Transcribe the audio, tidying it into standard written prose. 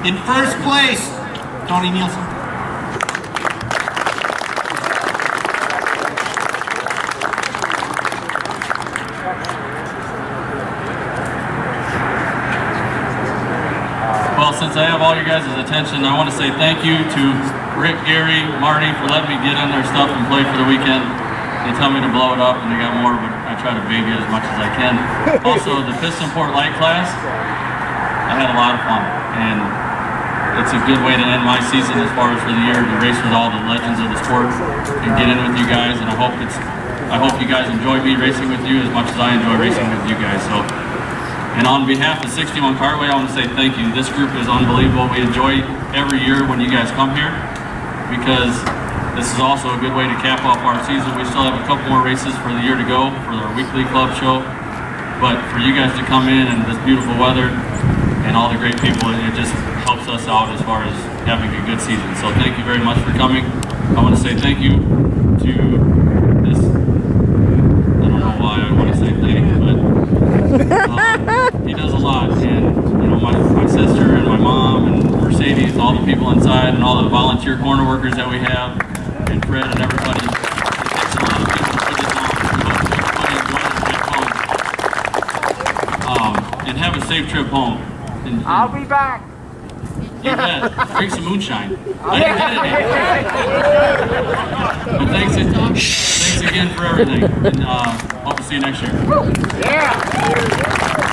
In first place, Tony Neilson. Well, since I have all you guys' attention, I want to say thank you to Rick, Gary, Marty for letting me get in their stuff and play for the weekend. They tell me to blow it up and they got more, but I try to baby it as much as I can. Also, the piston port light class, I had a lot of fun, and it's a good way to end my season as far as for the year, to race with all the legends of the sport and get in with you guys. And I hope you guys enjoy me racing with you as much as I enjoy racing with you guys. So, and on behalf of 61 Cartway, I want to say thank you. This group is unbelievable. We enjoy every year when you guys come here, because this is also a good way to cap off our season. We still have a couple more races for the year to go for our weekly club show, but for you guys to come in and this beautiful weather and all the great people, it just helps us out as far as having a good season. So thank you very much for coming. I want to say thank you to this, I don't know why I want to say thank you, but he does a lot. And you know, my sister and my mom and Mercedes, all the people inside and all the volunteer corner workers that we have, and Fred and everybody. It takes a lot of people to put this on. We hope everybody enjoys the trip home. And have a safe trip home. And I'll be back. You bet. Drink some moonshine. I didn't get any. But thanks again for everything. And hope to see you next year. Yeah.